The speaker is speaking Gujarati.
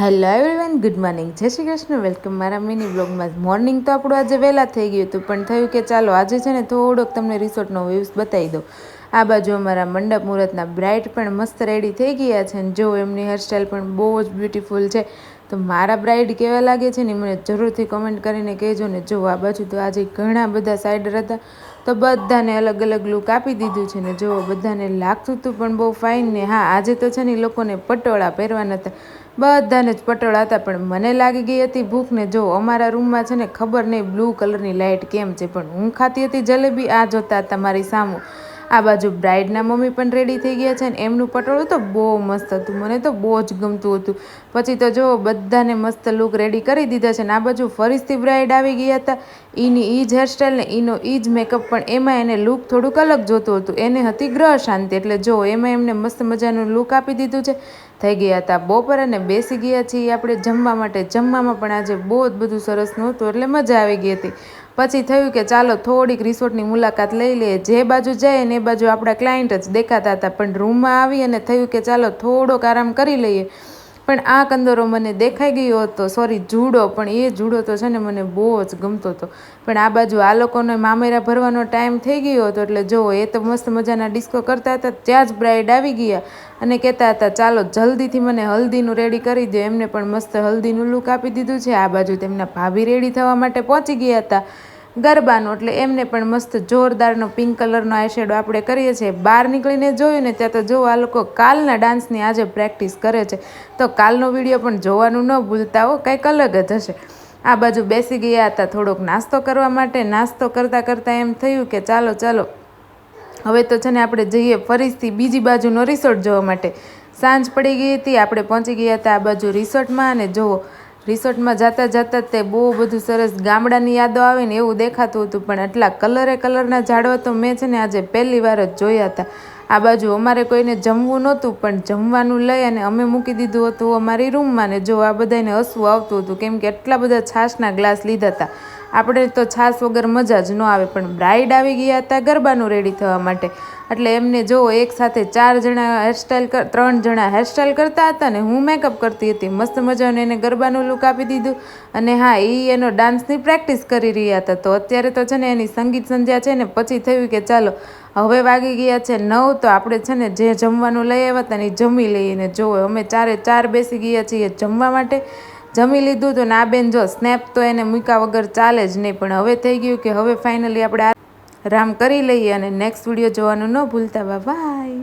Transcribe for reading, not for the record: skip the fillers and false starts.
હેલો એવરીવન, ગુડ મોર્નિંગ, જય શ્રી કૃષ્ણ. વેલકમ મારા મિની બ્લોગમાં. મોર્નિંગ તો આપણું આજે વહેલા થઈ ગયું હતું, પણ થયું કે ચાલો આજે છે ને થોડોક તમને રિસોર્ટનો વ્યૂઝ બતાવી દો. આ બાજુ અમારા મંડપ મુહૂર્તના બ્રાઇડ પણ મસ્ત રેડી થઈ ગયા છે, અને જો એમની હેરસ્ટાઈલ પણ બહુ જ બ્યુટીફુલ છે. તો મારા બ્રાઇડ કેવા લાગે છે ને મને જરૂરથી કમેન્ટ કરીને કહેજો ને. જો આ બાજુ તો આજે ઘણા બધા સાઈડર હતા, તો બધાને અલગ અલગ લુક આપી દીધું છે ને. જો બધાને લાગતું હતું પણ બહુ ફાઇન ને. હા, આજે તો છે ને લોકોને પટોળા પહેરવાના હતા, બધાને જ પટોળા હતા, પણ મને લાગી ગઈ હતી ભૂખ ને. જો અમારા રૂમમાં છે ને ખબર નહીં બ્લુ કલરની લાઇટ કેમ છે, પણ હું ખાતી હતી જલેબી, આ જોતા હતા મારી સામું. આ બાજુ બ્રાઇડના મમ્મી પણ રેડી થઈ ગયા છે, ને એમનું પટોળું તો બહુ મસ્ત હતું, મને તો બહુ જ ગમતું હતું. પછી તો જો બધાને મસ્ત લુક રેડી કરી દીધા છે, ને આ બાજુ ફરીથી બ્રાઇડ આવી ગયા હતા. એની એ જ હેરસ્ટાઈલ ને એનો એ જ મેકઅપ, પણ એમાં એને લુક થોડુંક અલગ જોતું હતું. એને હતી ગ્રહ શાંતિ, એટલે જો એમાં એમને મસ્ત મજાનું લુક આપી દીધું છે. થઈ ગયા હતા બપોર અને બેસી ગયા છીએ આપણે જમવા માટે. જમવામાં પણ આજે બહુ જ બધું સરસ નહોતું, એટલે મજા આવી ગઈ હતી. પછી થયું કે ચાલો થોડીક રિસોર્ટની મુલાકાત લઈ લઈએ. જે બાજુ જાય ને એ બાજુ આપણા ક્લાયન્ટ જ દેખાતા હતા, પણ રૂમમાં આવી અને થયું કે ચાલો થોડોક આરામ કરી લઈએ. પણ આ કંદોરો મને દેખાઈ ગયો હતો, સોરી જુડો, પણ એ જુડો તો છે ને મને બહુ જ ગમતો હતો. પણ આ બાજુ આ લોકોને મામેરા ભરવાનો ટાઈમ થઈ ગયો હતો, એટલે જો એ તો મસ્ત મજાના ડિસ્કો કરતા હતા. ત્યાં જ બ્રાઇડ આવી ગયા અને કહેતા હતા ચાલો જલ્દીથી મને હલ્દીનું રેડી કરી દો. એમને પણ મસ્ત હલ્દીનું લુક આપી દીધું છે. આ બાજુ તેમના ભાભી રેડી થવા માટે પહોંચી ગયા હતા ગરબાનો, એટલે એમને પણ મસ્ત જોરદારનો પિંક કલરનો આઈશેડો આપણે કરીએ છીએ. બહાર નીકળીને જોયું ને ત્યાં તો જો આ લોકો કાલના ડાન્સની આજે પ્રેક્ટિસ કરે છે, તો કાલનો વિડીયો પણ જોવાનું ન ભૂલતા હો, કંઈક અલગ જ હશે. આ બાજુ બેસી ગયા હતા થોડોક નાસ્તો કરવા માટે. નાસ્તો કરતાં કરતાં એમ થયું કે ચાલો ચાલો હવે તો છે ને આપણે જઈએ ફરીથી બીજી બાજુનો રિસોર્ટ જોવા માટે. સાંજ પડી ગઈ હતી, આપણે પહોંચી ગયા હતા આ બાજુ રિસોર્ટમાં. અને જુઓ રિસોર્ટમાં જતાં જતાં તે બહુ બધું સરસ ગામડાની યાદો આવે ને એવું દેખાતું હતું, પણ આટલા કલરના ઝાડવા તો મેં છે ને આજે પહેલી વાર જ જોયા હતા. આ બાજુ અમારે કોઈને જમવું નહોતું, પણ જમવાનું લઈ અને અમે મૂકી દીધું હતું અમારી રૂમમાં. ને જો આ બધાને હસવું આવતું હતું, કેમ કે એટલા બધા છાશના ગ્લાસ લીધા હતા. આપણે તો છાશ વગર મજા જ ન આવે, પણ બ્રાઇડ આવી ગયા હતા ગરબાનું રેડી થવા માટે, એટલે એમને જો એક સાથે 3 જણા હેરસ્ટાઈલ કરતા હતા ને હું મેકઅપ કરતી હતી. મસ્ત મજાનું એને ગરબાનું લુક આપી દીધું. અને હા, એ એનો ડાન્સની પ્રેક્ટિસ કરી રહ્યા હતા. તો અત્યારે તો છે ને એની સંગીત સંધ્યા છે ને. પછી થયું કે ચાલો હવે વાગી ગયા છે 9, તો આપણે છે ને જે જમવાનું લઈ આવ્યા હતા ને એ જમી લઈએ. ને જો અમે 4 બેસી ગયા છીએ જમવા માટે. જમી લીધું તો ને આ બેન જો સ્નેપ તો એને મૂક્યા વગર ચાલે જ નહીં, પણ હવે થઈ ગયું કે હવે ફાઇનલી આપણે આરામ કરી લઈએ. અને નેક્સ્ટ વિડીયો જોવાનું ન ભૂલતા. બાય.